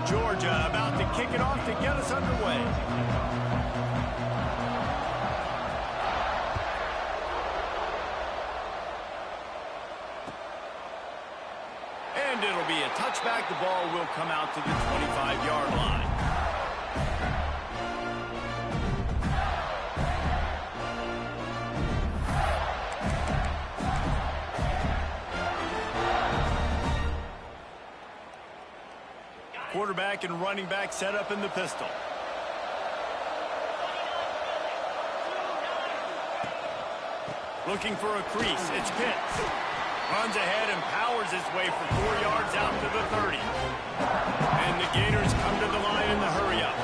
Georgia about to kick it off to get us underway. And it'll be a touchback. The ball will come out to the 25-yard line. Quarterback and running back set up in the pistol. Looking for a crease. It's Pitts. Runs ahead and powers his way for 4 yards out to the 30. And the Gators come to the line in the hurry-up.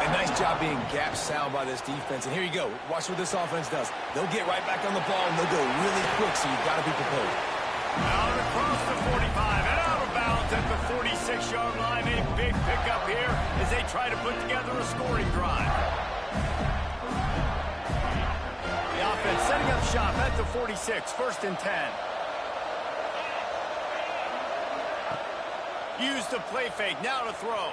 A nice job being gap sound by this defense. And here you go. Watch what this offense does. They'll get right back on the ball, and they'll go really quick, so you've got to be prepared. Out across the 45 and out of bounds at the 46-yard line. A big pickup here as they try to put together a scoring drive. The offense setting up shop at the 46, 1st and 10. Use the play fake, now to throw.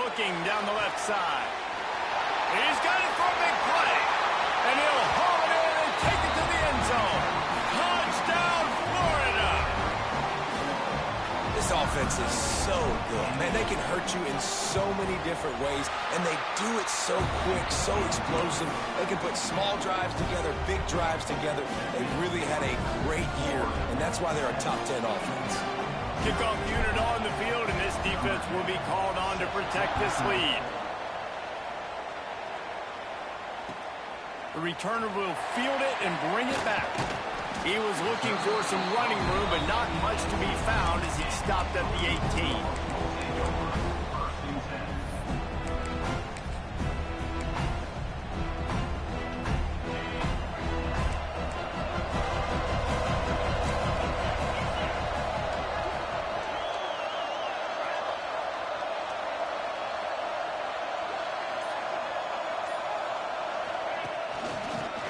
Looking down the left side. He's got it for a big play. And he'll haul it in and take it to the end zone. Touchdown, Florida! This offense is so good. Man, they can hurt you in so many different ways, and they do it so quick, so explosive. They can put small drives together, big drives together. They've really had a great year, and that's why they're a top 10 offense. Kickoff unit on the field, and this defense will be called on to protect this lead. The returner will field it and bring it back. He was looking for some running room, but not much to be found as he stopped at the 18.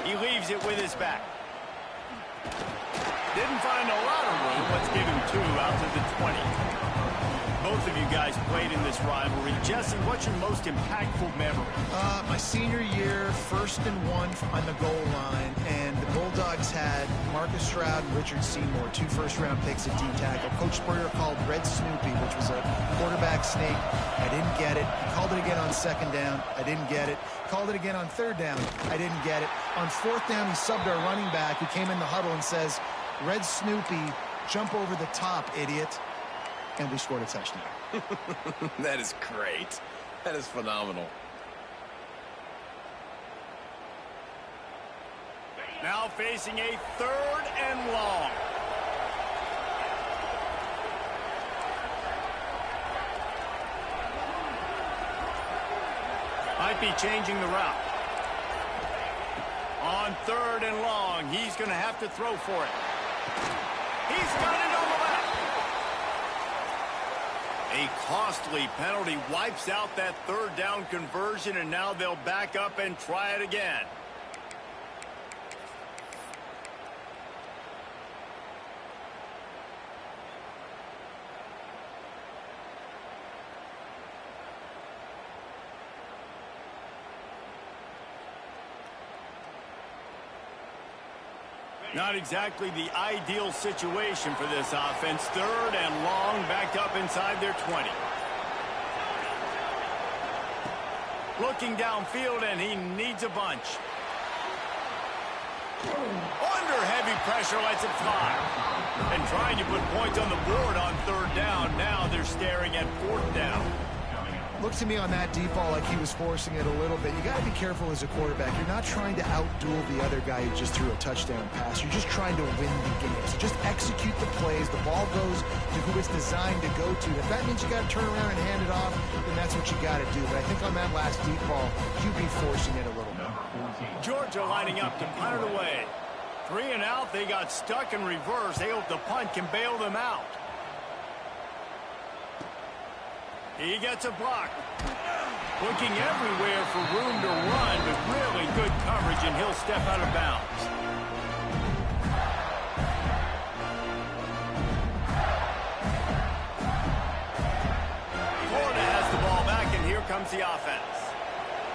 He leaves it with his back. Didn't find a lot of room. Let's give him 2 out to the 20. Both of you guys played in this rivalry. Jesse, what's your most impactful memory? My senior year, 1st and 1 on the goal line, and the Bulldogs had Marcus Stroud and Richard Seymour, 2 first-round picks at D tackle. Coach Spurrier called Red Snoopy, which was a quarterback sneak. I didn't get it. He called it again on 2nd down. I didn't get it. Called it again on 3rd down. I didn't get it. On 4th down, he subbed our running back, who came in the huddle and says, Red Snoopy, jump over the top, idiot. And we scored a touchdown. That is great. That is phenomenal. Now facing a 3rd and long. Might be changing the route. On 3rd and long, he's going to have to throw for it. He's got it on the left. A costly penalty wipes out that 3rd down conversion, and now they'll back up and try it again. Not exactly the ideal situation for this offense. 3rd and long, backed up inside their 20. Looking downfield, and he needs a bunch. Under heavy pressure, lets it fly. And trying to put points on the board on 3rd down. Now they're staring at 4th down. Looked to me on that deep ball like he was forcing it a little bit. You got to be careful as a quarterback. You're not trying to outduel the other guy who just threw a touchdown pass. You're just trying to win the game. So just execute the plays. The ball goes to who it's designed to go to. If that means you got to turn around and hand it off, then that's what you got to do. But I think on that last deep ball, QB forcing it a little bit. Georgia lining up to punt it away. 3 and out. They got stuck in reverse. They hope the punt can bail them out. He gets a block. Looking everywhere for room to run, but really good coverage, and he'll step out of bounds. comes the offense.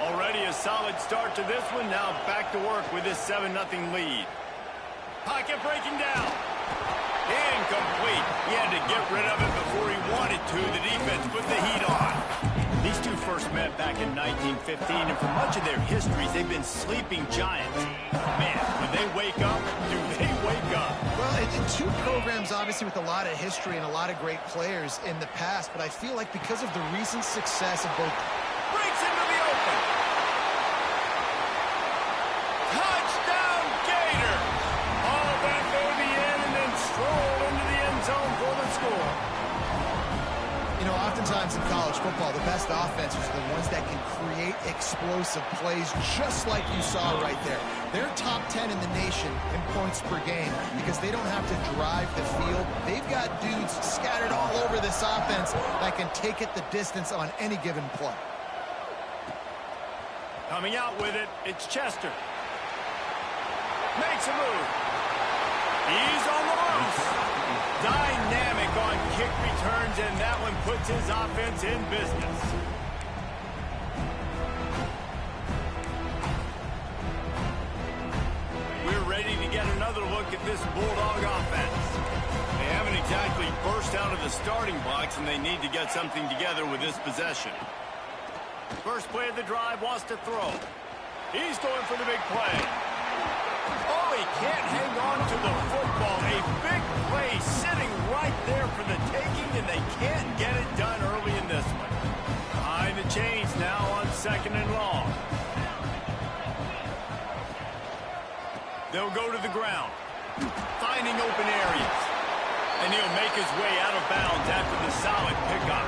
Already a solid start to this one. Now back to work with this 7-0 lead. Pocket breaking down. Incomplete. He had to get rid of it before he wanted to. The defense put the heat on. These two first met back in 1915, and for much of their histories, they've been sleeping giants. Man, when they wake up, do they wake up? Well, two programs, obviously, with a lot of history and a lot of great players in the past, but I feel like because of the recent success of both... Breaks into the open. Touchdown, Gator! All that baby in and then stroll into the end zone for the score. You know, oftentimes in college football, the best offenses are the ones that can create explosive plays, just like you saw right there. They're top 10 in the nation in points per game because they don't have to drive the field. They've got dudes scattered all over this offense that can take it the distance on any given play. Coming out with it, it's Chester. Makes a move. He's on the loose. Dynamic on kick returns, and that one puts his offense in business. We're ready to get another look at this Bulldog offense. They haven't exactly burst out of the starting blocks, and they need to get something together with this possession. First play of the drive, wants to throw. He's going for the big play. Oh, he can't hang on to the football. A big play sitting right there for the taking, and they can't get it done early in this one. Behind the chains now on 2nd and long. They'll go to the ground, finding open areas. And he'll make his way out of bounds after the solid pickup.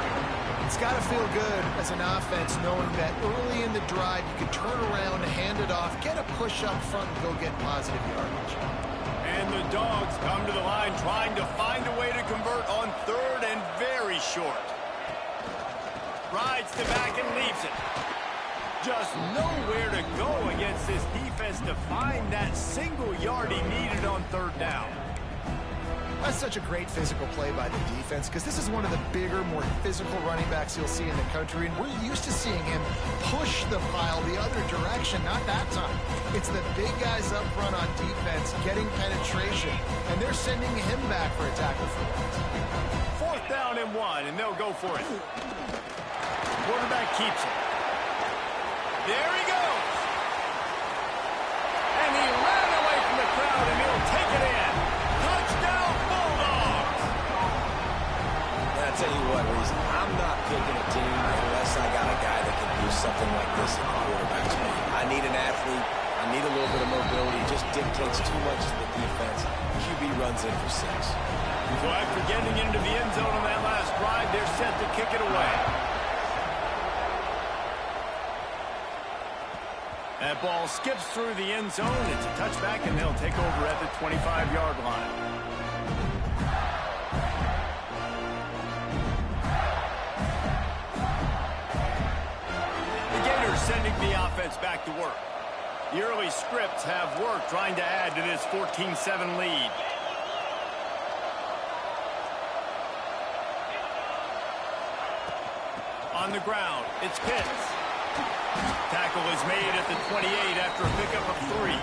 It's got to feel good as an offense knowing that early in the drive you can turn around, hand it off, get a push up front, and go get positive yardage. And the Dogs come to the line trying to find a way to convert on 3rd and very short. Rides to back and leaves it. Just nowhere to go against this defense to find that single yard he needed on 3rd down. That's such a great physical play by the defense because this is one of the bigger, more physical running backs you'll see in the country, and we're used to seeing him push the pile the other direction. Not that time. It's the big guys up front on defense getting penetration, and they're sending him back for a tackle for loss. 4th down and 1, and they'll go for it. Quarterback keeps it. There he goes. And he ran away from the crowd, and he'll take it in. Touchdown, Bulldogs! I'll tell you what, Reese, I'm not picking a team unless I got a guy that can do something like this at the quarterback spot. I need an athlete. I need a little bit of mobility. It just dictates too much to the defense. QB runs in for 6. So after getting into the end zone on that last drive, they're set to kick it away. That ball skips through the end zone. It's a touchback, and they'll take over at the 25-yard line. The Gators sending the offense back to work. The early scripts have worked, trying to add to this 14-7 lead. On the ground, it's Pitts. Tackle is made at the 28 after a pickup of 3.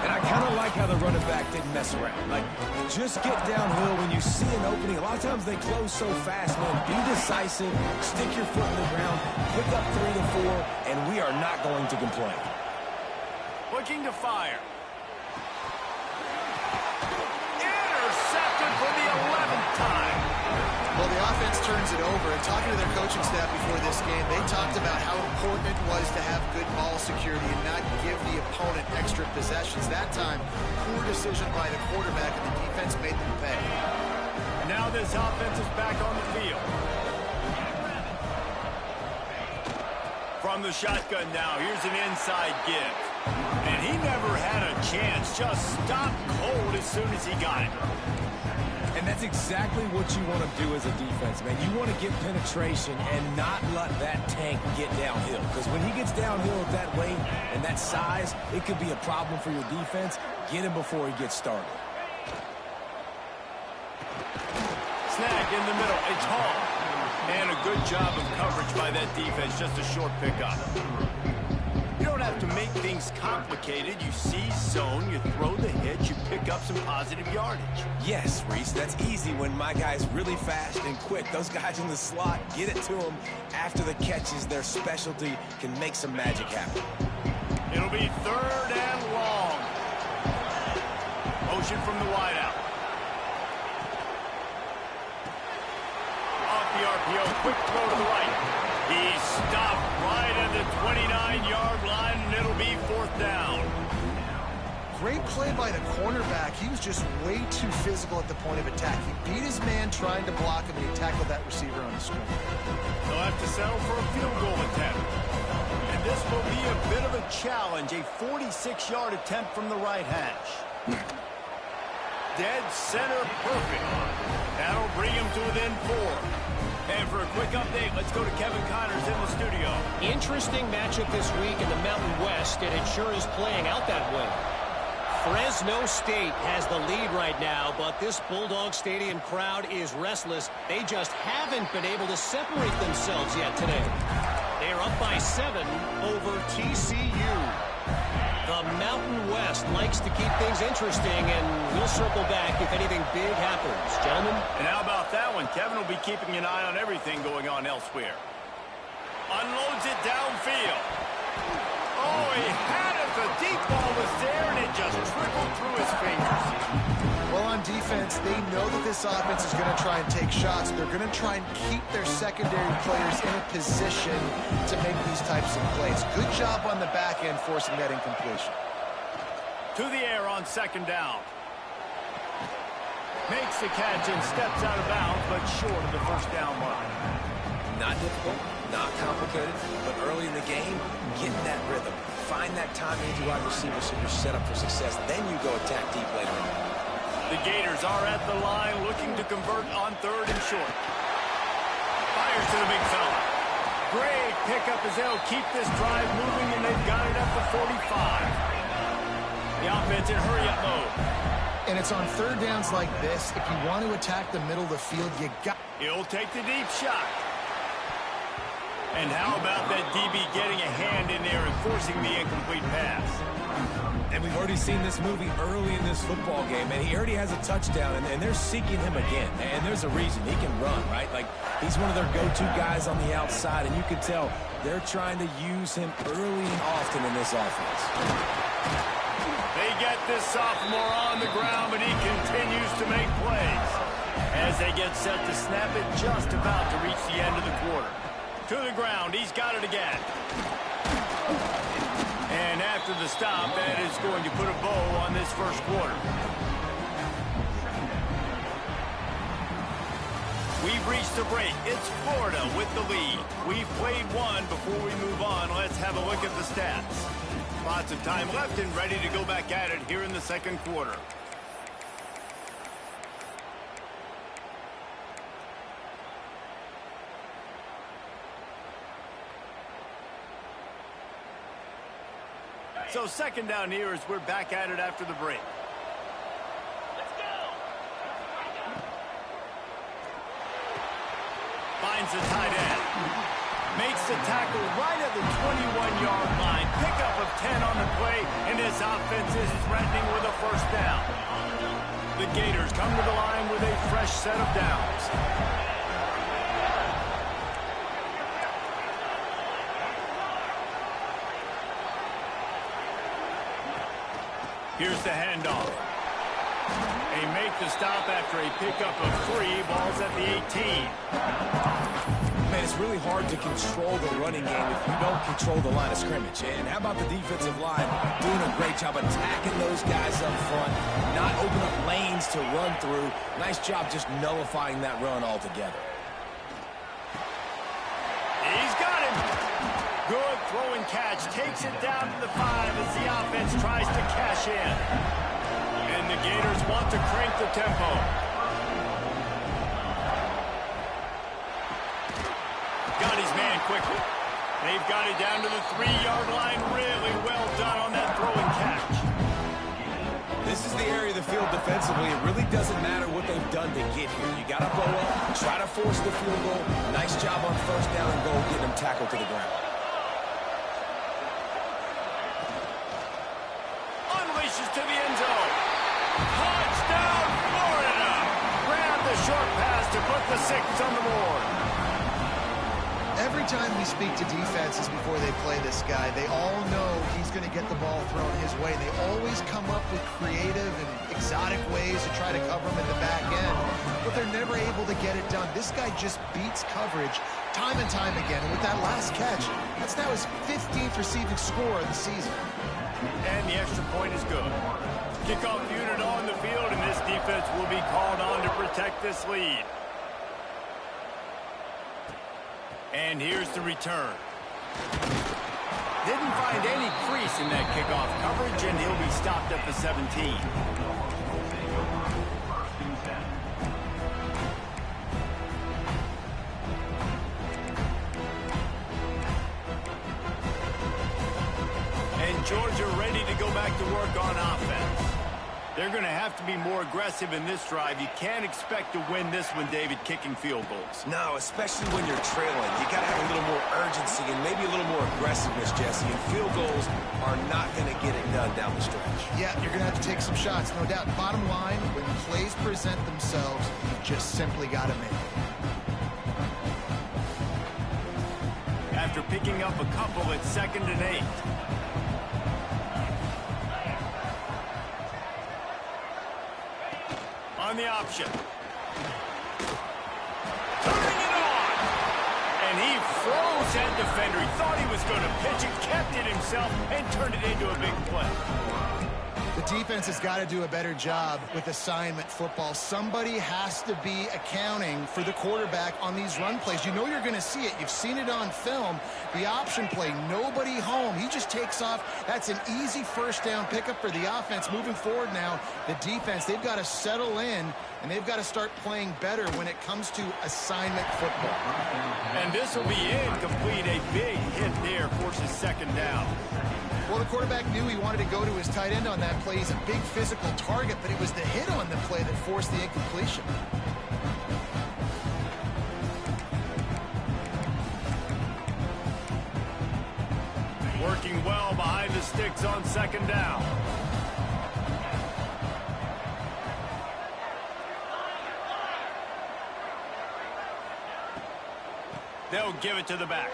And I kind of like how the running back didn't mess around. Like, just get downhill when you see an opening. A lot of times they close so fast, man. Be decisive, stick your foot in the ground, pick up 3 to 4, and we are not going to complain. Looking to fire. Intercepted for the 11th time. Well, the offense turns it over, and talking to their coaching staff before this game, they talked about how important it was to have good ball security and not give the opponent extra possessions. That time, poor decision by the quarterback, and the defense made them pay. Now this offense is back on the field. From the shotgun now, here's an inside give. And he never had a chance, just stopped cold as soon as he got it. And that's exactly what you want to do as a defense, man. You want to get penetration and not let that tank get downhill. Because when he gets downhill at that weight and that size, it could be a problem for your defense. Get him before he gets started. Snag in the middle. It's Hall. And a good job of coverage by that defense, just a short pickup. You don't have to make things complicated. You see zone, you throw the hitch, you pick up some positive yardage. Yes, Reese, that's easy when my guy's really fast and quick. Those guys in the slot, get it to them after the catch is their specialty, can make some magic happen. It'll be 3rd and long. Motion from the wideout. Off the RPO, quick throw to the right. He's stopped right at the 29-yard line, and it'll be 4th down. Great play by the cornerback. He was just way too physical at the point of attack. He beat his man trying to block him, and he tackled that receiver on the screen. They'll have to settle for a field goal attempt. And this will be a bit of a challenge, a 46-yard attempt from the right hash. Dead center perfect. That'll bring him to within 4. And for a quick update, let's go to Kevin Connors in the studio. Interesting matchup this week in the Mountain West, and it sure is playing out that way. Fresno State has the lead right now, but this Bulldog Stadium crowd is restless. They just haven't been able to separate themselves yet today. They're up by 7 over TCU. The Mountain West likes to keep things interesting, and we'll circle back if anything big happens. Gentlemen? And how about that one? Kevin will be keeping an eye on everything going on elsewhere. Unloads it downfield. Oh, he had it. The deep ball was there, and it just trickled through his fingers. Well, on defense, they know that this offense is going to try and take shots. They're going to try and keep their secondary players in a position to make these types of plays. Good job on the back end forcing that incompletion. To the air on 2nd down. Makes the catch and steps out of bounds, but short of the 1st down line. Not difficult, not complicated, but early in the game, get that rhythm. Find that timing to wide receiver so you're set up for success. Then you go attack deep later on. The Gators are at the line looking to convert on 3rd and short. Fires to the big fella. Great pickup as they'll keep this drive moving, and they've got it up to 45. The offense in hurry-up mode. And it's on 3rd downs like this. If you want to attack the middle of the field, you got... He'll take the deep shot. And how about that DB getting a hand in there and forcing the incomplete pass? And we've already seen this movie early in this football game, and he already has a touchdown, and they're seeking him again. And there's a reason. He can run, right? Like, he's one of their go-to guys on the outside, and you can tell they're trying to use him early and often in this offense. They get this sophomore on the ground, but he continues to make plays. As they get set to snap it, just about to reach the end of the quarter. To the ground, he's got it again. And after the stop, that is going to put a bow on this 1st quarter. We've reached the break. It's Florida with the lead. We've played one. Before we move on, let's have a look at the stats. Lots of time left and ready to go back at it here in the 2nd quarter. So 2nd down here as we're back at it after the break. Let's go. Finds the tight end. Makes the tackle right at the 21-yard line. Pickup of 10 on the play, and this offense is threatening with a 1st down. The Gators come to the line with a fresh set of downs. Here's the handoff. They make the stop after a pickup of 3. Ball's at the 18. Man, it's really hard to control the running game if you don't control the line of scrimmage. And how about the defensive line doing a great job attacking those guys up front, not open up lanes to run through. Nice job just nullifying that run altogether. He's got him. Good throw and catch. Takes it down to the 5 as the offense tries to cash in. And the Gators want to crank the tempo. Got his man quickly. They've got it down to the 3-yard line. Really well done on that throw and catch. This is the area of the field defensively. It really doesn't matter what they've done to get here. You got to bow up, try to force the field goal. Nice job on first down and goal, getting them tackled to the ground. Unleashes to the end zone. Touchdown, Florida! Grab the short pass to put the 6 on the board. Every time we speak to defenses before they play this guy, they all know he's going to get the ball thrown his way. They always come up with creative and exotic ways to try to cover him in the back end, but they're never able to get it done. This guy just beats coverage time and time again. And with that last catch, that's now his 15th receiving score of the season. And the extra point is good. Kickoff unit on the field, and this defense will be called on to protect this lead. And here's the return. Didn't find any crease in that kickoff coverage, and he'll be stopped at the 17. And Georgia ready to go back to work on offense. They're going to have to be more aggressive in this drive. You can't expect to win this one, David, kicking field goals. No, especially when you're trailing. You got to have a little more urgency and maybe a little more aggressiveness, Jesse. And field goals are not going to get it done down the stretch. Yeah, you're going to have to take some shots, no doubt. Bottom line, when plays present themselves, you just simply got to make it. After picking up a couple at 2nd and 8. On the option. Turning it on. And he froze that defender. He thought he was going to pitch it, kept it himself, and turned it into a big play. The defense has got to do a better job with assignment football. Somebody has to be accounting for the quarterback on these run plays. You know you're going to see it. You've seen it on film. The option play, nobody home. He just takes off. That's an easy first down pickup for the offense. Moving forward now, the defense, they've got to settle in, and they've got to start playing better when it comes to assignment football. And this will be incomplete. A big hit there forces 2nd down. Well, the quarterback knew he wanted to go to his tight end on that play. He's a big physical target, but it was the hit on the play that forced the incompletion. Working well behind the sticks on 2nd down. They'll give it to the back.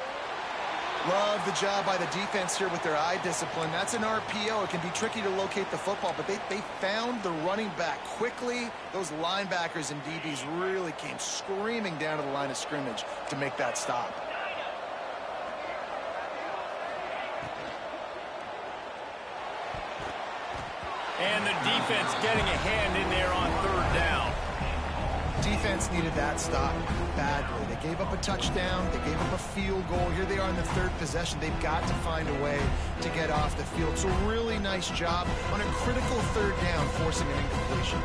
Love the job by the defense here with their eye discipline. That's an RPO. It can be tricky to locate the football, but they found the running back quickly. Those linebackers and DBs really came screaming down to the line of scrimmage to make that stop. And the defense getting a hand in there on 3rd down. Defense needed that stop badly. They gave up a touchdown. They gave up a field goal. Here they are in the 3rd possession. They've got to find a way to get off the field. So really nice job on a critical 3rd down, forcing an incompletion.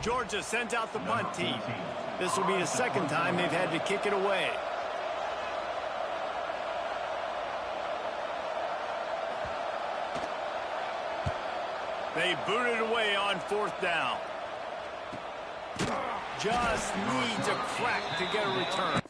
Georgia sent out the punt team. This will be the 2nd time they've had to kick it away. They booted away on 4th down. Just needs a crack to get a return.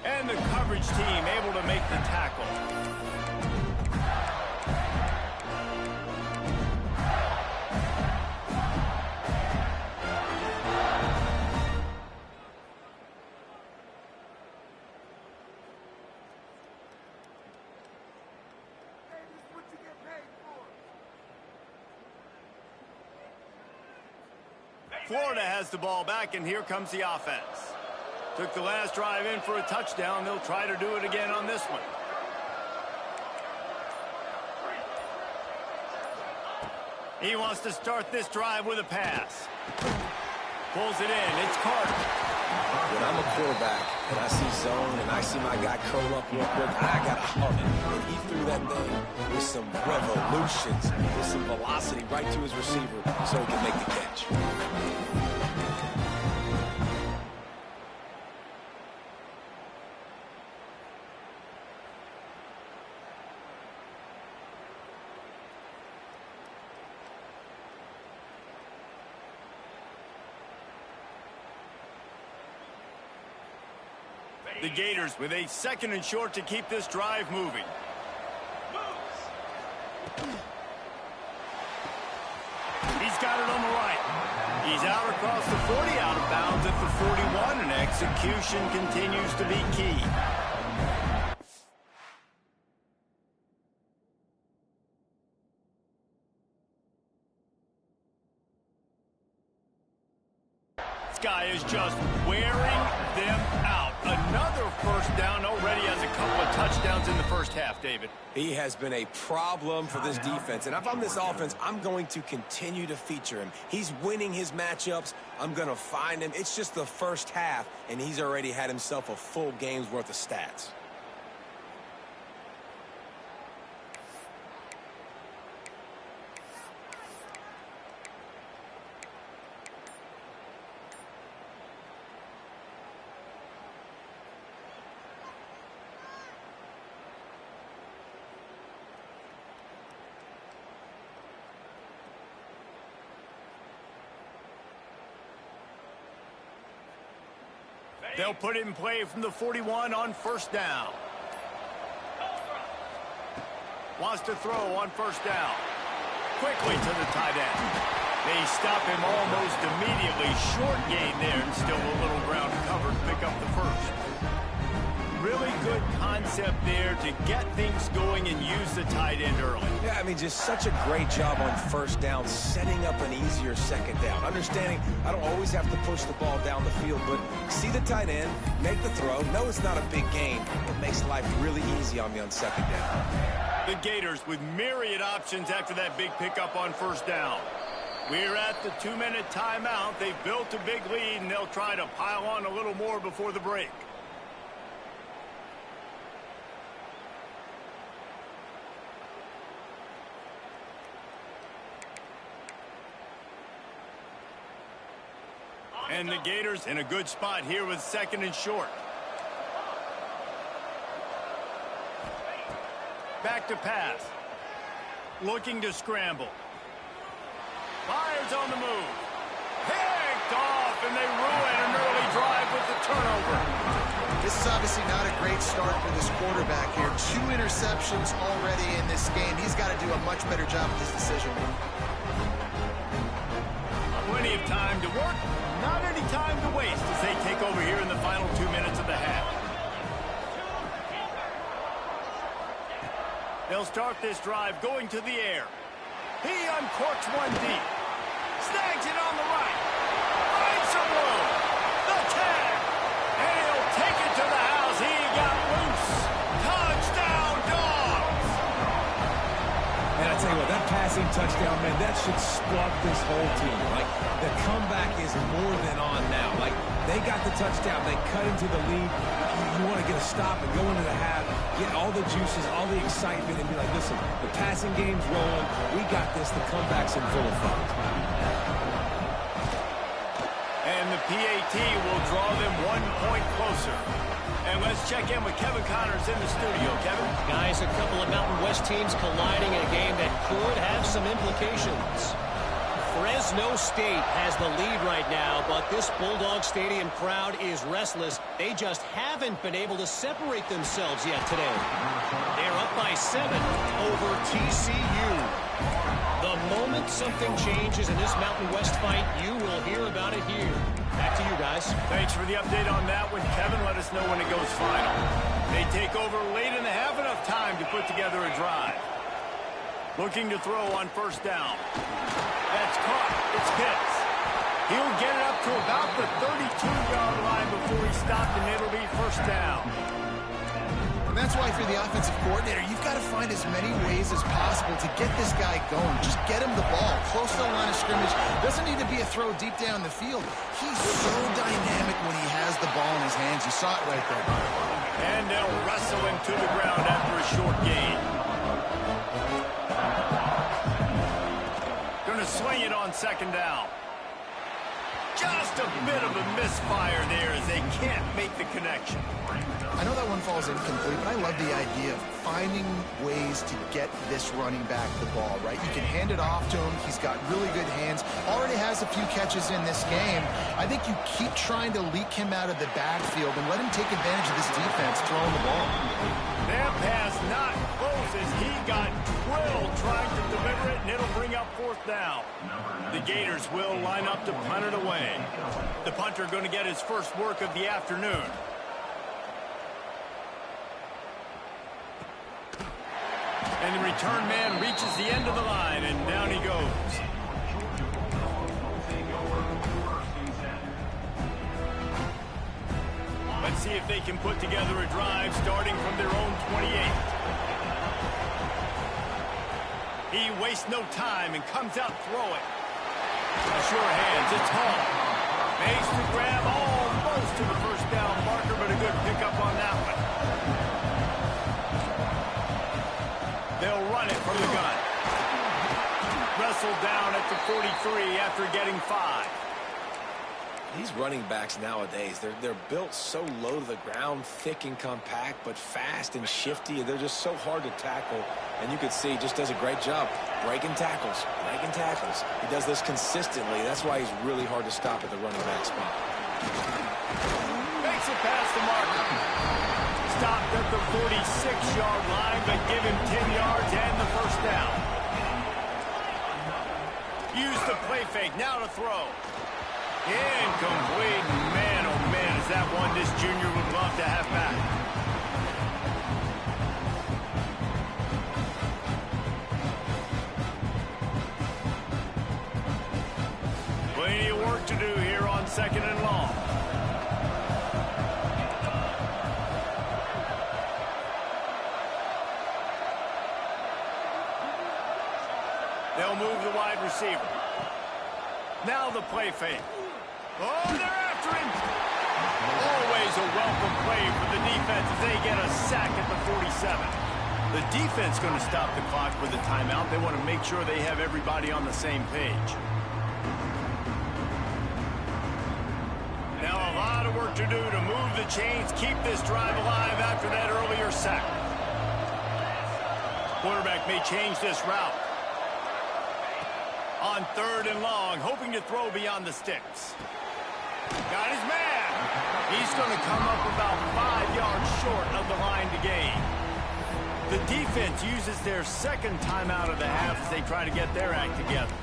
And the coverage team able to make the tackle. Florida has the ball back, and here comes the offense. Took the last drive in for a touchdown. They'll try to do it again on this one. He wants to start this drive with a pass. Pulls it in. It's Carter. When I'm a quarterback and I see zone and I see my guy curl up real quick, I got to hug him. And he threw that thing with some revolutions, with some velocity right to his receiver so he can make the catch. The Gators with a 2nd and short to keep this drive moving. He's got it on the right. He's out across the 40, out of bounds at the 41, and execution continues to be key. This guy is just wearing them out. Another first down already, has a couple of touchdowns in the first half, David. He has been a problem for this defense. And if I'm this offense, I'm going to continue to feature him. He's winning his matchups. I'm going to find him. It's just the first half, and he's already had himself a full game's worth of stats. They'll put it in play from the 41 on first down. Wants to throw on first down. Quickly to the tight end. They stop him almost immediately. Short gain there, and still a little ground covered to pick up the first. Really good concept there to get things going and use the tight end early. Yeah, I mean, just such a great job on first down, setting up an easier second down. Understanding I don't always have to push the ball down the field, but see the tight end, make the throw. No, it's not a big gain. It makes life really easy on me on second down. The Gators with myriad options after that big pickup on first down. We're at the 2-minute timeout. They've built a big lead, and they'll try to pile on a little more before the break. And the Gators in a good spot here with 2nd and short. Back to pass. Looking to scramble. Fires on the move. Picked off, and they ruin an early drive with the turnover. This is obviously not a great start for this quarterback here. 2 interceptions already in this game. He's got to do a much better job with his decision. Plenty of time to work. Not any time to waste as they take over here in the final 2 minutes of the half. They'll start this drive going to the air. He uncorks one deep. Snags it on the right. Finds some room. The tag. And he'll take it to the house. He got loose. Touchdown, Dogs. And I tell you what, that passing touchdown, man, that should spark this whole team. Like, the comeback is more than on now. Like, they got the touchdown. They cut into the lead. You want to get a stop and go into the half, get all the juices, all the excitement, and be like, listen, the passing game's rolling. We got this. The comeback's in full effect. And the PAT will draw them 1 point closer. And let's check in with Kevin Connors in the studio. Kevin? Guys, a couple of Mountain West teams colliding in a game that could have some implications. Fresno State has the lead right now, but this Bulldog Stadium crowd is restless. They just haven't been able to separate themselves yet today. They're up by 7 over TCU. The moment something changes in this Mountain West fight, you will hear about it here. Back to you guys. Thanks for the update on that one, Kevin. Let us know when it goes final. They take over late in the half, enough time to put together a drive. Looking to throw on first down. That's caught. It's Pitts. He'll get it up to about the 32-yard line before he stopped, and it'll be first down. And that's why, if you're the offensive coordinator, you've got to find as many ways as possible to get this guy going. Just get him the ball close to the line of scrimmage. Doesn't need to be a throw deep down the field. He's so dynamic when he has the ball in his hands. You saw it right there. And they'll wrestle him to the ground after a short gain. Going to swing it on second down. Just a bit of a misfire there as they can't make the connection. I know that one falls incomplete, but I love the idea of finding ways to get this running back the ball, right? You can hand it off to him. He's got really good hands. Already has a few catches in this game. I think you keep trying to leak him out of the backfield and let him take advantage of this defense throwing the ball. That pass not close as he got drilled trying to deliver it, and it'll bring up fourth down. The Gators will line up to punt it away. The punter going to get his first work of the afternoon. And the return man reaches the end of the line, and down he goes. Let's see if they can put together a drive starting from their own 28. He wastes no time and comes out throwing. Sure hands, it's Hall. Makes the grab almost to the first down marker, but a good pickup on that one. They'll run it from the gun. Wrestled down at the 43 after getting 5. These running backs nowadays, they're built so low to the ground, thick and compact, but fast and shifty. They're just so hard to tackle. And you can see he just does a great job breaking tackles, breaking tackles. He does this consistently. That's why he's really hard to stop at the running back spot. Makes it past the marker. Stopped at the 46-yard line, but give him 10 yards and the first down. Use the play fake, now to throw. Incomplete. Man, oh man, is that one this junior would love to have back. Plenty of work to do here on second and long. They'll move the wide receiver. Now the play fake. Oh, they're after him. Always a welcome play for the defense as they get a sack at the 47. The defense going to stop the clock with a timeout. They want to make sure they have everybody on the same page. Now a lot of work to do to move the chains, keep this drive alive after that earlier sack. Quarterback may change this route. On third and long, hoping to throw beyond the sticks. Got his man. He's going to come up about 5 yards short of the line to gain. The defense uses their second timeout of the half as they try to get their act together.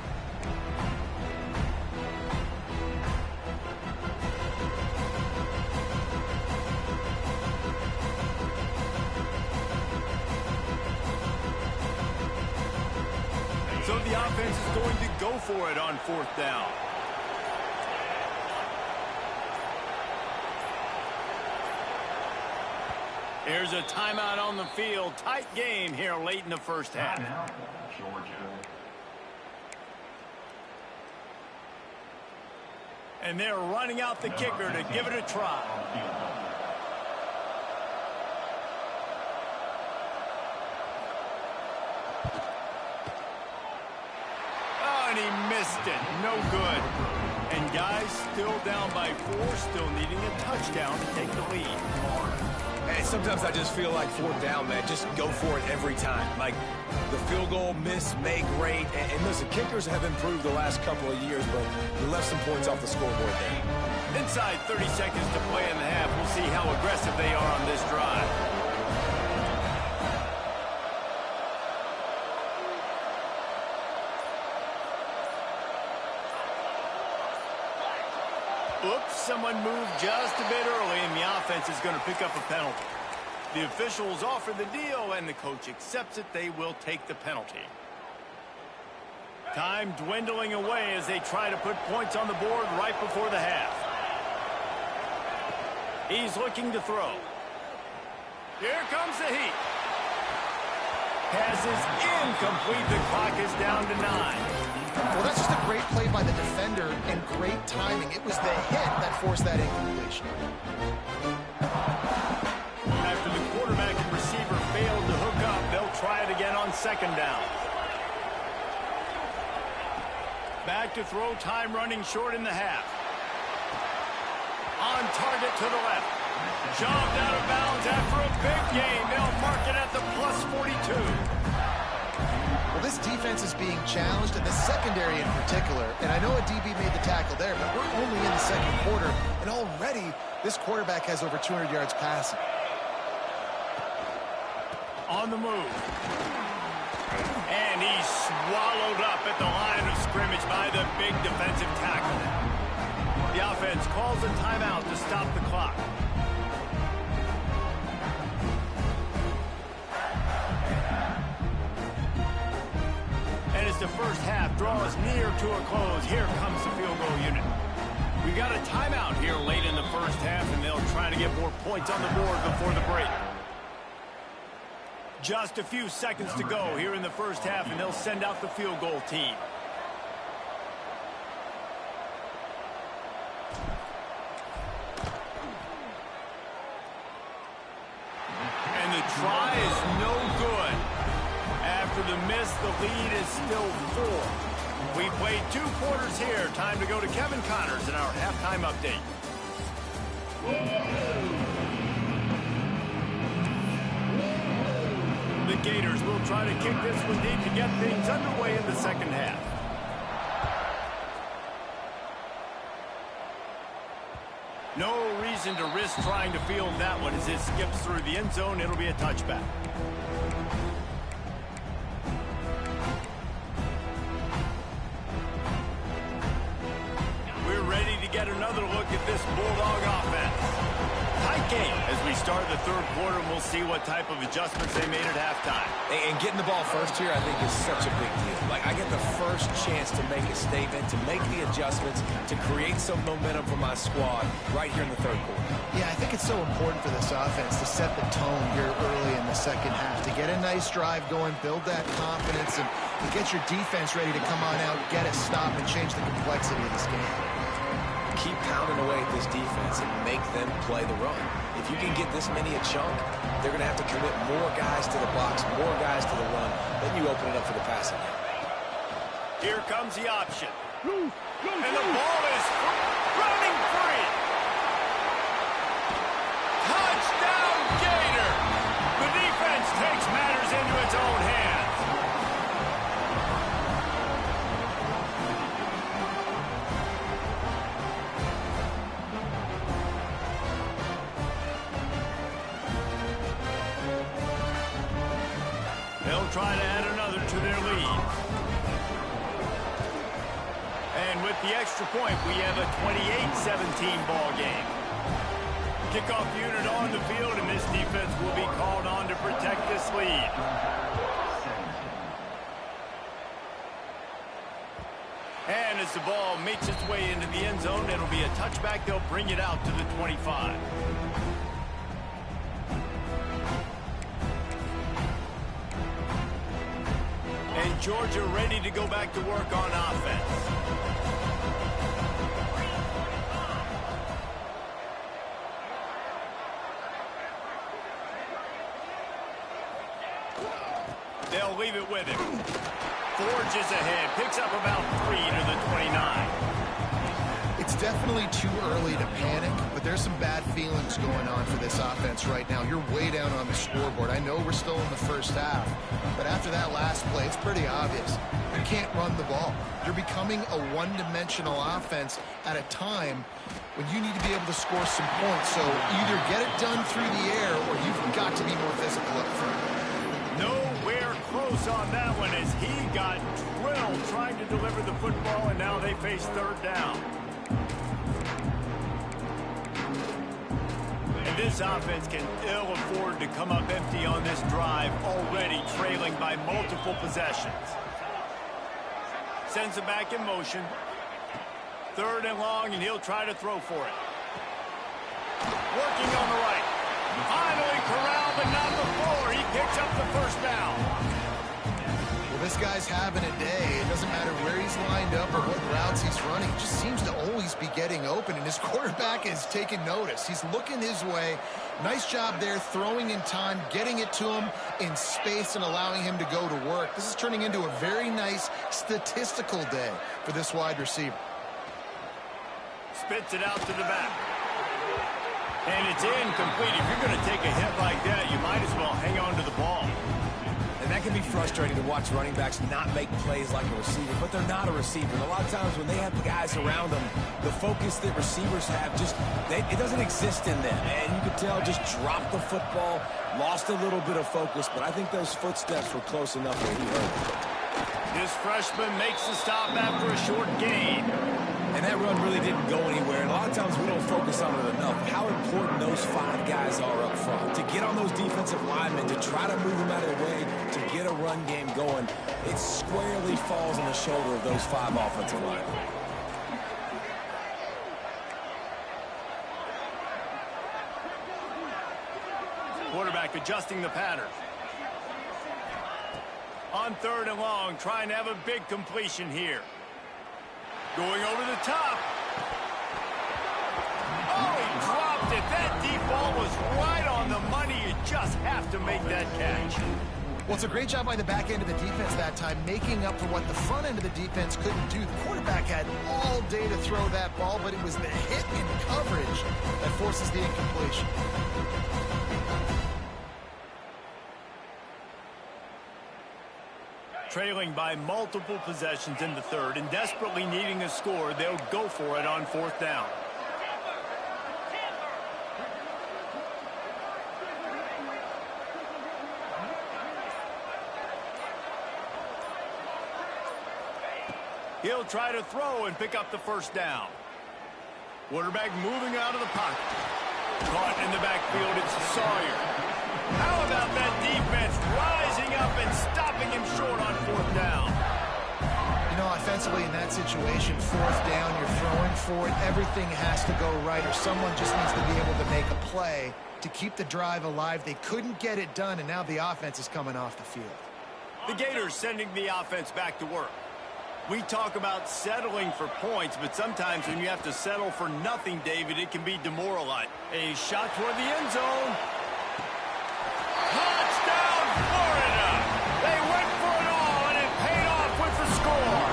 So the offense is going to go for it on fourth down. There's a timeout on the field. Tight game here late in the first half. And they're running out the kicker to give it a try. Oh, and he missed it. No good. And guys, still down by 4, still needing a touchdown to take the lead. As sometimes I just feel like fourth down, man, just go for it every time. Like, the field goal, miss, make, rate. And listen, kickers have improved the last couple of years, but they left some points off the scoreboard there. Inside 30 seconds to play in the half. We'll see how aggressive they are on this drive. Oops, someone moved just a bit early, and the offense is going to pick up a penalty. The officials offer the deal, and the coach accepts it. They will take the penalty. Time dwindling away as they try to put points on the board right before the half. He's looking to throw. Here comes the heat. Pass is incomplete. The clock is down to 9. Well, that's just a great play by the defender and great timing. It was the hit that forced that incompletion. After the quarterback and receiver failed to hook up, they'll try it again on second down. Back to throw, time running short in the half. On target to the left. Shoved out of bounds after a big gain. They'll mark it at the plus 42. Well, this defense is being challenged, and the secondary in particular. And I know a DB made the tackle there, but we're only in the second quarter, and already this quarterback has over 200 yards passing. On the move. And he's swallowed up at the line of scrimmage by the big defensive tackle. The offense calls a timeout to stop the clock. And as the first half draws near to a close, here comes the field goal unit. We got a timeout here late in the first half, and they'll try to get more points on the board before the break. Just a few seconds to go here in the first half, and they'll send out the field goal team. And the try is no good. After the miss, the lead is still 4. We played 2 quarters here. Time to go to Kevin Connors in our halftime update. The Gators will try to kick this one deep to get things underway in the second half. No reason to risk trying to field that one as it skips through the end zone. It'll be a touchback. We're ready to get another look at this Bulldog offense. Tight game as we start the third quarter, and we'll see what type of adjustments they made at halftime. And getting the ball first here, I think, is such a big deal. Like, I get the first chance to make a statement, to make the adjustments, to create some momentum for my squad right here in the third quarter. Yeah, I think it's so important for this offense to set the tone here early in the second half, to get a nice drive going, build that confidence, and get your defense ready to come on out, get a stop, and change the complexity of this game. Keep pounding away at this defense and make them play the run. If you can get this many a chunk, they're going to have to commit more guys to the box, more guys to the run. Then you open it up for the passing game. Here comes the option. And the ball is running free. Touchdown, Gator! The defense takes matters into its own hands. They'll try to add another to their lead. And with the extra point, we have a 28-17 ball game. Kickoff unit on the field, and this defense will be called on to protect this lead. And as the ball makes its way into the end zone, it'll be a touchback. They'll bring it out to the 25. And Georgia ready to go back to work on offense. They'll leave it with him. Forges ahead, picks up about 3 to the 29. It's It's definitely too early to panic, but there's some bad feelings going on for this offense right now. You're way down on the scoreboard. I know we're still in the first half, but after that last play, it's pretty obvious. You can't run the ball. You're becoming a one-dimensional offense at a time when you need to be able to score some points. So either get it done through the air or you've got to be more physical up front. Nowhere close on that one as he got drilled trying to deliver the football, and now they face third down. And this offense can ill afford to come up empty on this drive, already trailing by multiple possessions. Sends it back in motion. Third and long, and he'll try to throw for it. Working on the right. Finally corralled, but not before. He picks up the first down. Well, this guy's having a day. It doesn't matter where he's lined up or what routes he's running. He just seems to always be getting open, and his quarterback is taking notice. He's looking his way. Nice job there, throwing in time, getting it to him in space, and allowing him to go to work. This is turning into a very nice statistical day for this wide receiver. Spits it out to the back. And it's incomplete. If you're going to take a hit like that, you might as well hang on to the ball. And that can be frustrating to watch running backs not make plays like a receiver, but they're not a receiver. And a lot of times when they have the guys around them, the focus that receivers have it doesn't exist in them. And you could tell just dropped the football, lost a little bit of focus, but I think those footsteps were close enough where he heard it. This freshman makes the stop after a short gain. And that run really didn't go anywhere. And a lot of times we don't focus on it enough. How important those 5 guys are up front. To get on those defensive linemen, to try to move them out of the way, to get a run game going, it squarely falls on the shoulder of those 5 offensive linemen. Quarterback adjusting the pattern. On third and long, trying to have a big completion here. Going over the top. Oh, he dropped it. That deep ball was right on the money. You just have to make that catch. Well, it's a great job by the back end of the defense that time, making up for what the front end of the defense couldn't do. The quarterback had all day to throw that ball, but it was the hit in coverage that forces the incompletion. Trailing by multiple possessions in the third and desperately needing a score, they'll go for it on fourth down. He'll try to throw and pick up the first down. Quarterback moving out of the pocket. Caught in the backfield, it's Sawyer. How about that defense rising up and stopping him short on fourth down? You know, offensively in that situation, fourth down, you're throwing for it. Everything has to go right, or someone just needs to be able to make a play to keep the drive alive. They couldn't get it done, and now the offense is coming off the field. The Gators sending the offense back to work. We talk about settling for points, but sometimes when you have to settle for nothing, David, it can be demoralizing. A shot toward the end zone. Touchdown, Florida! They went for it all, and it paid off with the score.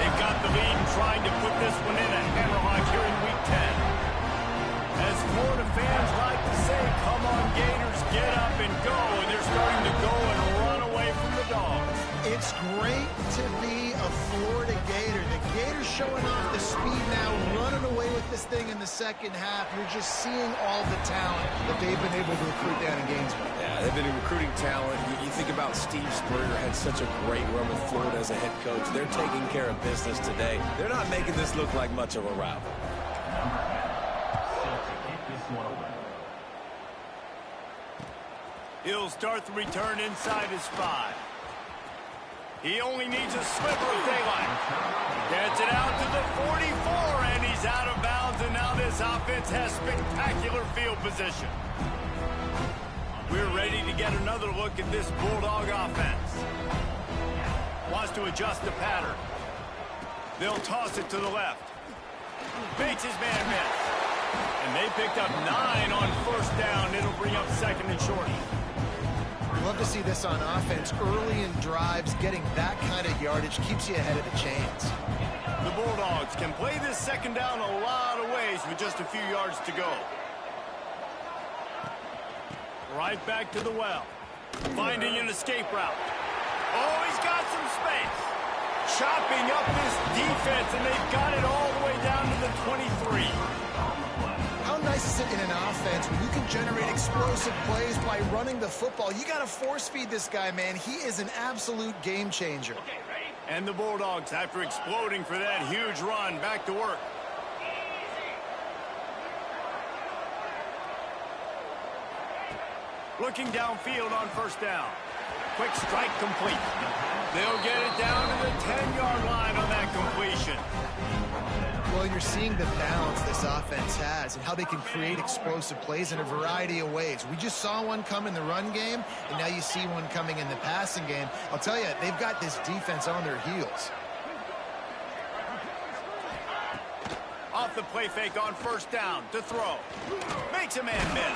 They've got the lead and trying to put this one in a hammerlock here in Week 10. As Florida fans like to say, come on, Gators, get up and go, and they're starting to go and run away from the Dogs. It's great to be a Florida Gator. The Gators showing off the speed now, running away with this thing in the second half. You're just seeing all the talent that they've been able to recruit down in Gainesville. Yeah, they've been recruiting talent. You think about Steve Spurrier had such a great run with Florida as a head coach. They're taking care of business today. They're not making this look like much of a rival. He'll start the return inside his 5. He only needs a sliver of daylight. Gets it out to the 44, and he's out of bounds, and now this offense has spectacular field position. We're ready to get another look at this Bulldog offense. Wants to adjust the pattern. They'll toss it to the left. Makes his man miss. And they picked up 9 on first down. It'll bring up second and short. Love to see this on offense. Early in drives, getting that kind of yardage keeps you ahead of the chains. The Bulldogs can play this second down a lot of ways with just a few yards to go. Right back to the well. Finding an escape route. Oh, he's got some space. Chopping up this defense, and they've got it all the way down to the 23. How nice is it in an offense when you can generate explosive plays by running the football? You got to force feed this guy, man. He is an absolute game changer. And the Bulldogs, after exploding for that huge run, back to work. Looking downfield on first down. Quick strike complete. They'll get it down to the 10-yard line on that completion. Well, you're seeing the balance this offense has and how they can create explosive plays in a variety of ways. We just saw one come in the run game, and now you see one coming in the passing game. I'll tell you, they've got this defense on their heels. Off the play fake on first down to throw. Makes a man miss.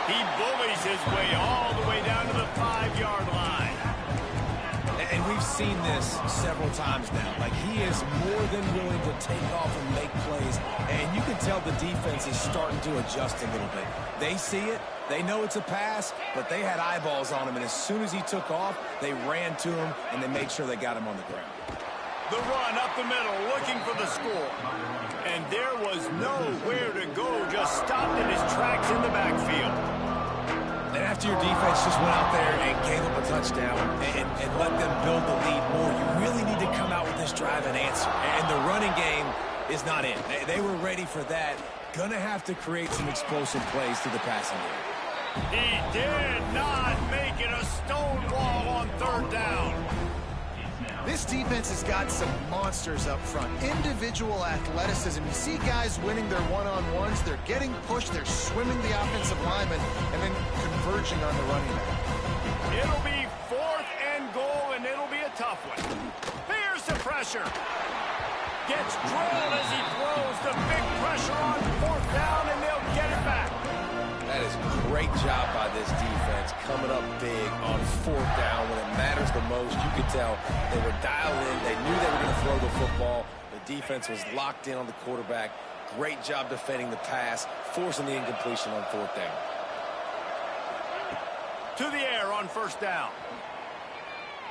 He bullies his way all the way down to the 5-yard line. And we've seen this several times now. Like, he is more than willing to take off and make plays. And you can tell the defense is starting to adjust a little bit. They see it. They know it's a pass, but they had eyeballs on him. And as soon as he took off, they ran to him, and they made sure they got him on the ground. The run up the middle, looking for the score. And there was nowhere to go, just stopped in his tracks in the backfield. And after your defense just went out there and gave up a touchdown and let them build the lead more, you really need to come out with this drive and answer. And the running game is not in. They were ready for that. Gonna have to create some explosive plays through the passing game. He did not make it a stone wall on third down. This defense has got some monsters up front. Individual athleticism. You see guys winning their one-on-ones. They're getting pushed. They're swimming the offensive lineman and then converging on the running back. It'll be 4th and goal, and it'll be a tough one. Here's the pressure. Gets drilled as he throws the big pressure on 4th down, and they'll get it back. That is a great job by this defense, coming up big on 4th down when it matters the most. You could tell they were dialed in. They knew they were going to throw the football. The defense was locked in on the quarterback. Great job defending the pass, forcing the incompletion on 4th down. To the air on first down.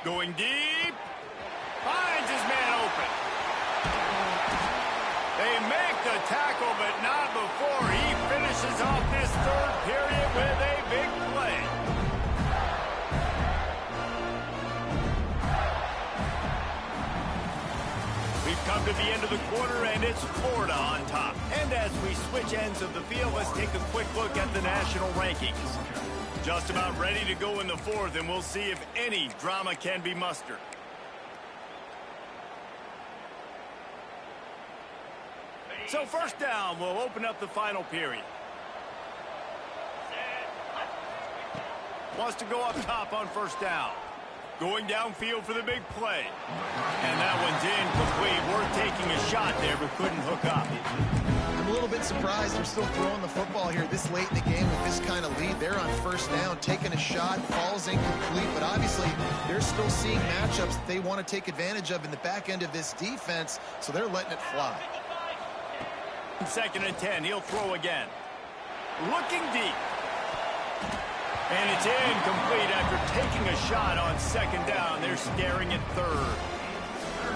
Going deep. Finds his man open. They make the tackle, but not before he finishes off this third period with a big play. We've come to the end of the quarter, and it's Florida on top. And as we switch ends of the field, let's take a quick look at the national rankings. Just about ready to go in the 4th, and we'll see if any drama can be mustered. So first down will open up the final period. Wants to go up top on first down. Going downfield for the big play. And that one's incomplete. Worth taking a shot there, but couldn't hook up. I'm a little bit surprised they're still throwing the football here this late in the game with this kind of lead. They're on first down, taking a shot, falls incomplete, but obviously they're still seeing matchups that they want to take advantage of in the back end of this defense, so they're letting it fly. 2nd and 10, he'll throw again. Looking deep. And it's incomplete after taking a shot on 2nd down. They're staring at 3rd.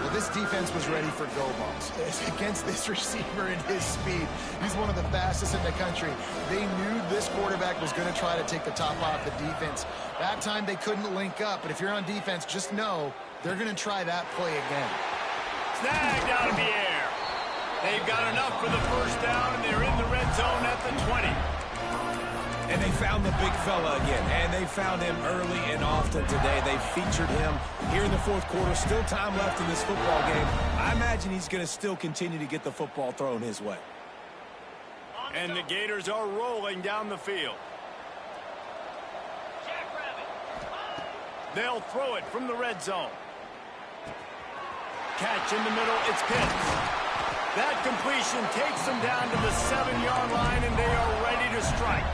Well, this defense was ready for go balls against this receiver and his speed. He's one of the fastest in the country. They knew this quarterback was going to try to take the top off the defense. That time they couldn't link up, but if you're on defense, just know they're going to try that play again. Snagged out of the air. They've got enough for the first down, and they're in the red zone at the 20. And they found the big fella again, and they found him early and often today. They featured him here in the 4th quarter. Still time left in this football game. I imagine he's going to still continue to get the football thrown his way. And the Gators are rolling down the field. They'll throw it from the red zone. Catch in the middle, it's Pitts. That completion takes them down to the 7-yard line, and they are ready to strike.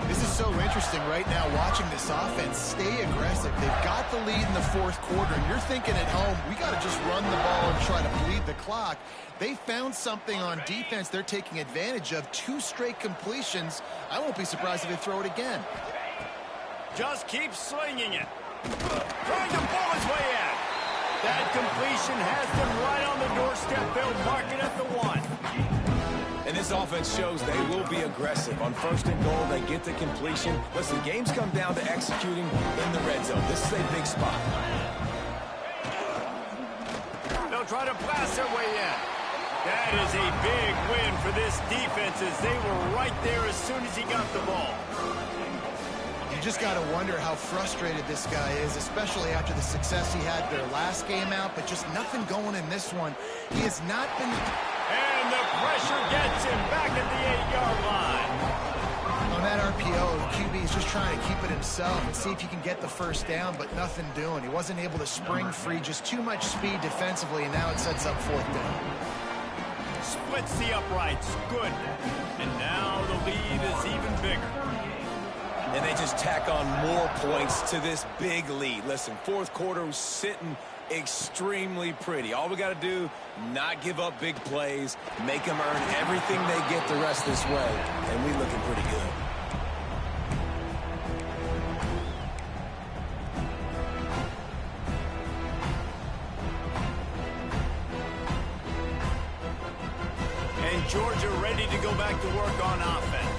This is so interesting. interesting right now watching this offense stay aggressive. They've got the lead in the fourth quarter, and you're thinking at home, we got to just run the ball and try to bleed the clock. They found something on defense they're taking advantage of. 2 straight completions. I won't be surprised if they throw it again. Just keep slinging it. Trying to pull his way in. That completion has them right on the doorstep. They'll mark it at the 1. And this offense shows they will be aggressive. On first and goal, they get the completion. Listen, games come down to executing in the red zone. This is a big spot. They'll try to blast their way in. That is a big win for this defense as they were right there as soon as he got the ball. You just got to wonder how frustrated this guy is, especially after the success he had their last game out, but just nothing going in this one. He has not been... And the pressure gets him back at the 8-yard line. On that RPO, the QB is just trying to keep it himself and see if he can get the first down, but nothing doing. He wasn't able to spring free, just too much speed defensively, and now it sets up 4th down. Splits the uprights. Good. And now the lead is even bigger. And they just tack on more points to this big lead. Listen, fourth quarter was sitting extremely pretty. All we got to do, not give up big plays, make them earn everything they get the rest this way, and we looking pretty good. And Georgia ready to go back to work on offense.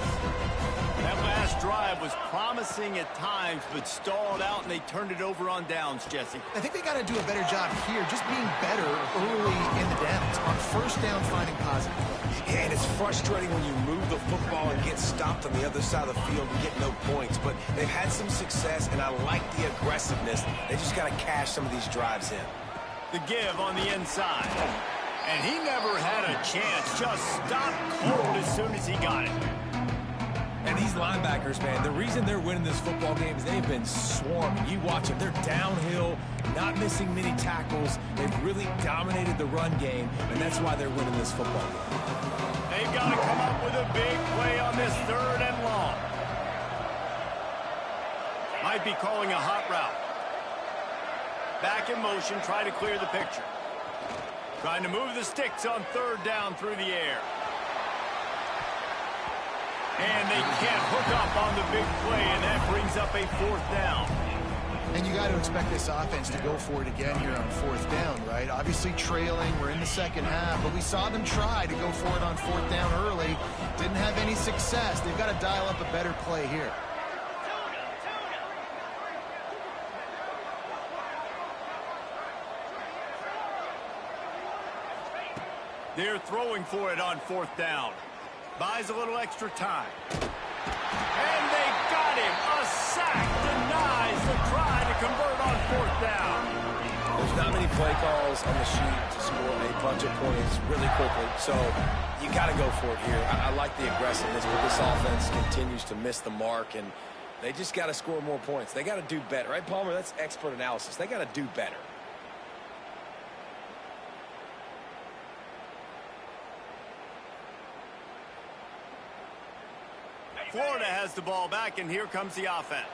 That last drive was promising at times, but stalled out, and they turned it over on downs, Jesse. I think they got to do a better job here, just being better early in the downs. On first down, finding positive plays. Yeah, and it's frustrating when you move the football and get stopped on the other side of the field and get no points. But they've had some success, and I like the aggressiveness. They just got to cash some of these drives in. The give on the inside. And he never had a chance. Just stopped cold as soon as he got it. And these linebackers, man, the reason they're winning this football game is they've been swarming. You watch them. They're downhill, not missing many tackles. They've really dominated the run game, and that's why they're winning this football game. They've got to come up with a big play on this 3rd and long. Might be calling a hot route. Back in motion, try to clear the picture. Trying to move the sticks on 3rd down through the air. And they can't hook up on the big play, and that brings up a 4th down. And you got to expect this offense to go for it again here on 4th down, right? Obviously trailing, we're in the second half, but we saw them try to go for it on 4th down early. Didn't have any success. They've got to dial up a better play here. They're throwing for it on 4th down. Buys a little extra time. And they got him. A sack denies the try to convert on 4th down. There's not many play calls on the sheet to score a bunch of points really quickly, so you got to go for it here. I like the aggressiveness, but this offense continues to miss the mark, and they just got to score more points. They got to do better. Right, Palmer? That's expert analysis. They got to do better. Florida has the ball back, and here comes the offense.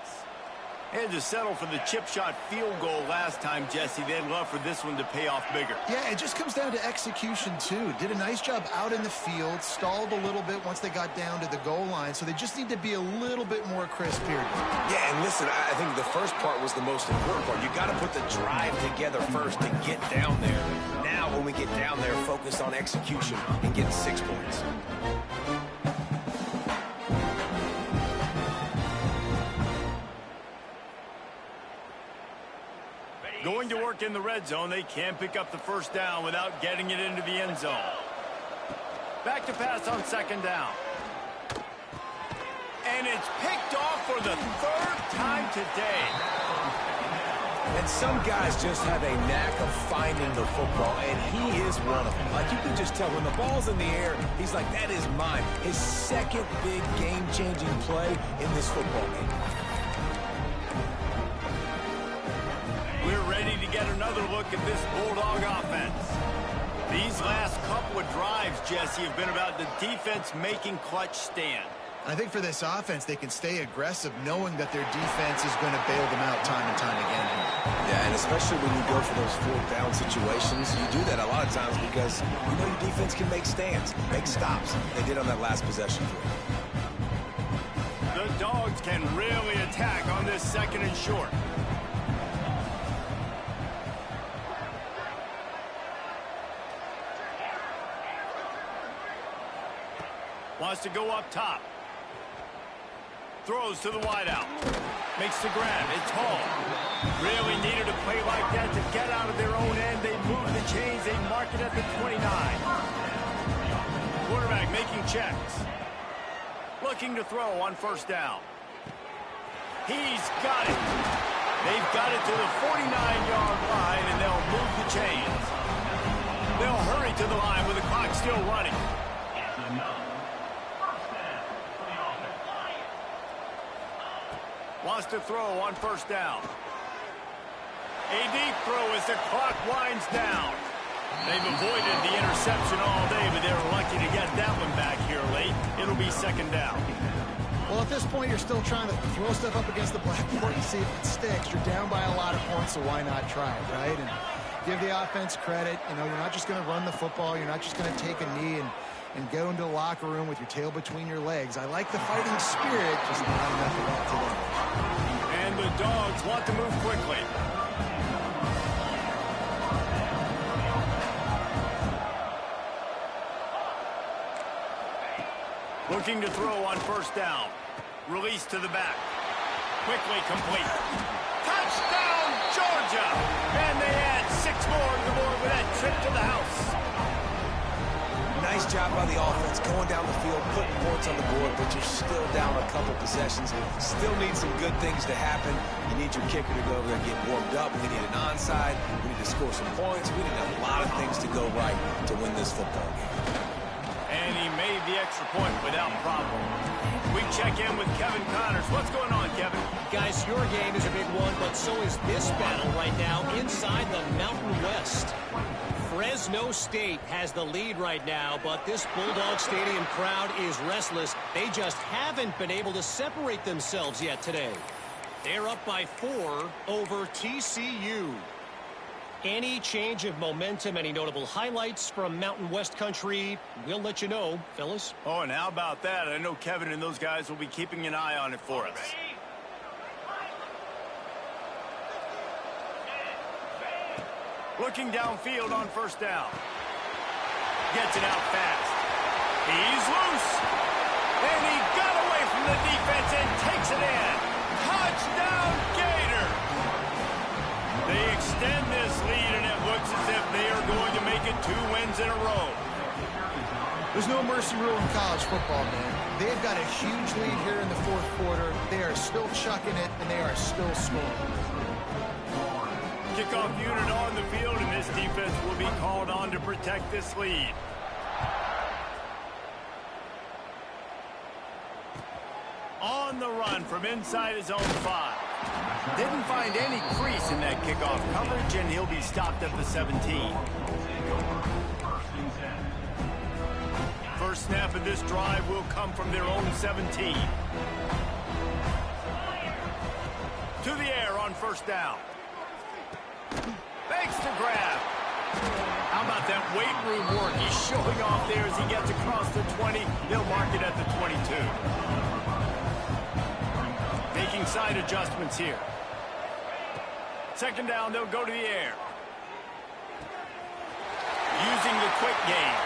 They had to settle for the chip shot field goal last time, Jesse. They'd love for this one to pay off bigger. Yeah, it just comes down to execution, too. Did a nice job out in the field, stalled a little bit once they got down to the goal line, so they just need to be a little bit more crisp here. Yeah, and listen, I think the first part was the most important part. You got to put the drive together first to get down there. Now, when we get down there, focus on execution and getting 6 points. Going to work in the red zone. They can't pick up the first down without getting it into the end zone. Back to pass on 2nd down. And it's picked off for the 3rd time today. And some guys just have a knack of finding the football, and he is one of them. Like, you can just tell when the ball's in the air, he's like, that is mine. His 2nd big game-changing play in this football game. We're ready to get another look at this Bulldog offense. These last couple of drives, Jesse, have been about the defense making clutch stand. I think for this offense, they can stay aggressive knowing that their defense is going to bail them out time and time again. Yeah, and especially when you go for those fourth down situations, you do that a lot of times because you know your defense can make stands, make stops. They did on that last possession for you. The Dogs can really attack on this 2nd and short. Wants to go up top. Throws to the wideout. Makes the grab. It's Hall. Really needed a play like that to get out of their own end. They move the chains. They mark it at the 29. Quarterback making checks. Looking to throw on 1st down. He's got it. They've got it to the 49-yard line, and they'll move the chains. They'll hurry to the line with the clock still running. Wants to throw on 1st down. A deep throw as the clock winds down. They've avoided the interception all day, but they're lucky to get that one back here late. It'll be 2nd down. Well, at this point, you're still trying to throw stuff up against the blackboard and see if it sticks. You're down by a lot of points, so why not try it, right? And give the offense credit. You know, you're not just going to run the football. You're not just going to take a knee and go into the locker room with your tail between your legs. I like the fighting spirit, just not enough of that today. And the Dogs want to move quickly. Looking to throw on 1st down. Release to the back. Quickly complete. Touchdown, Georgia! And they add 6 more to the board with that trip to the house. Nice job by the offense going down the field, putting points on the board, but you're still down a couple possessions. Still need some good things to happen. You need your kicker to go over there and get warmed up. We need an onside. We need to score some points. We need a lot of things to go right to win this football game. And he made the extra point without problem. We check in with Kevin Connors. What's going on, Kevin? Guys, your game is a big one, but so is this battle right now inside the Mountain West. Fresno State has the lead right now, but this Bulldog Stadium crowd is restless. They just haven't been able to separate themselves yet today. They're up by 4 over TCU. Any change of momentum, any notable highlights from Mountain West country, we'll let you know, fellas. Oh, and how about that? I know Kevin and those guys will be keeping an eye on it for us. Looking downfield on 1st down. Gets it out fast. He's loose. And he got away from the defense and takes it in. Touchdown, Gator! They extend this lead, and it looks as if they are going to make it 2 wins in a row. There's no mercy rule in college football, man. They've got a huge lead here in the 4th quarter. They are still chucking it, and they are still scoring. Kickoff unit on the field, and this defense will be called on to protect this lead. On the run from inside his own 5. Didn't find any crease in that kickoff coverage, and he'll be stopped at the 17. First snap of this drive will come from their own 17. To the air on 1st down. Thanks to grab. How about that weight room work? He's showing off there as he gets across the 20. They'll mark it at the 22. Making side adjustments here. 2nd down, they'll go to the air. Using the quick game.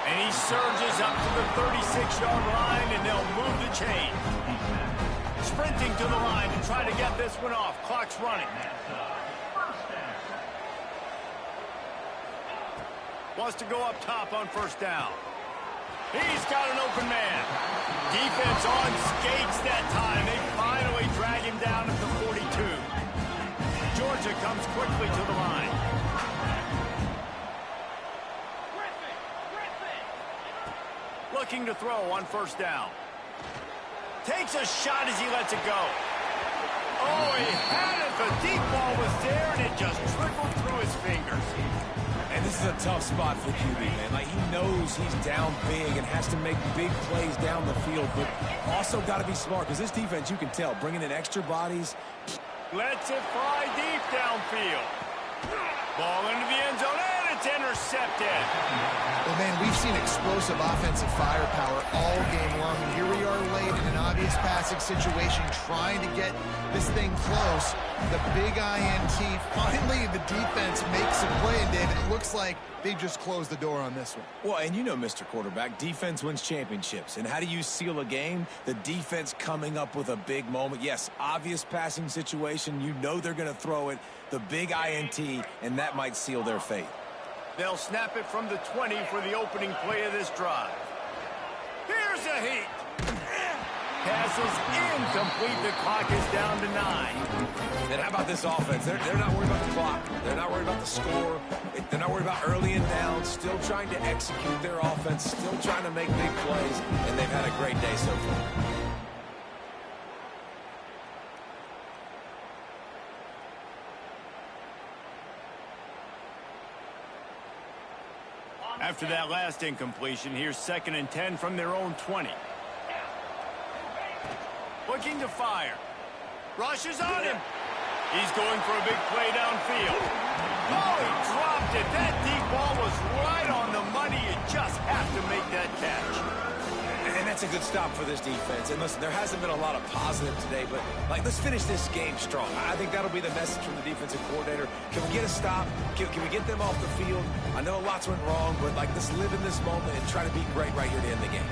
And he surges up to the 36-yard line, and they'll move the chain. Sprinting to the line to try to get this one off. Clock's running. Wants to go up top on 1st down. He's got an open man. Defense on skates that time. They finally drag him down at the 42. Georgia comes quickly to the line. Looking to throw on 1st down. Takes a shot as he lets it go. Oh, he had it. The deep ball was there, and it just trickled through his fingers. And this is is a tough spot for QB, man. Like, he knows he's down big and has to make big plays down the field, but also got to be smart because this defense, you can tell, bringing in extra bodies. Lets it fly deep downfield. Ball into the end zone, and it's intercepted. Well, man, we've seen explosive offensive firepower all game long. And here we are late in an obvious passing situation, trying to get this thing close. The big INT, finally the defense makes a play, and David, it looks like they just closed the door on this one. Well, and you know, Mr. Quarterback, defense wins championships. And how do you seal a game? The defense coming up with a big moment. Yes, obvious passing situation. You know they're going to throw it. The big INT, and that might seal their fate. They'll snap it from the 20 for the opening play of this drive. Here's a heat. Pass is incomplete. The clock is down to 9. And how about this offense? They're not worried about the clock. They're not worried about the score. They're not worried about early and down. Still trying to execute their offense. Still trying to make big plays. And they've had a great day so far. After that last incompletion, here's 2nd and 10 from their own 20. Looking to fire. Rushes on him. He's going for a big play downfield. Oh, he dropped it. That deep ball was right on the money. You just have to make that catch. And that's a good stop for this defense. And listen, there hasn't been a lot of positive today, but, like, let's finish this game strong. I think that'll be the message from the defensive coordinator. Can we get a stop? Can we get them off the field? I know lots went wrong, but, like, let's live in this moment and try to be great right here to end the game.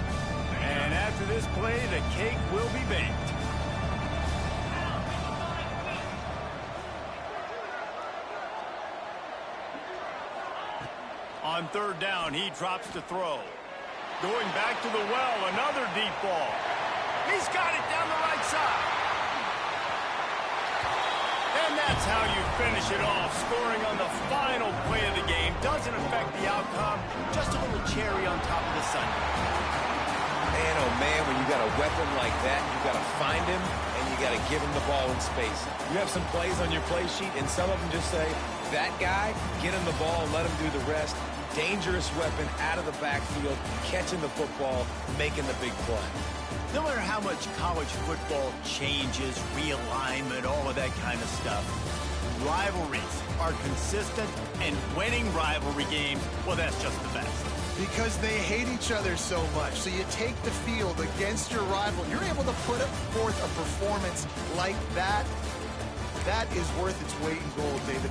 And after this play, the cake will be baked. On 3rd down, he drops to throw. Going back to the well, another deep ball. He's got it down the right side. And that's how you finish it off. Scoring on the final play of the game doesn't affect the outcome. Just a little cherry on top of the sundae. Man, oh man, when you got a weapon like that, you got to find him and you got to give him the ball in space. You have some plays on your play sheet, and some of them just say, that guy, get him the ball and let him do the rest. Dangerous weapon out of the backfield, catching the football, making the big play. No matter how much college football changes, realignment, all of that kind of stuff, rivalries are consistent, and winning rivalry games, well, that's just the best. Because they hate each other so much. So you take the field against your rival. You're able to put forth a performance like that. That is worth its weight in gold, David.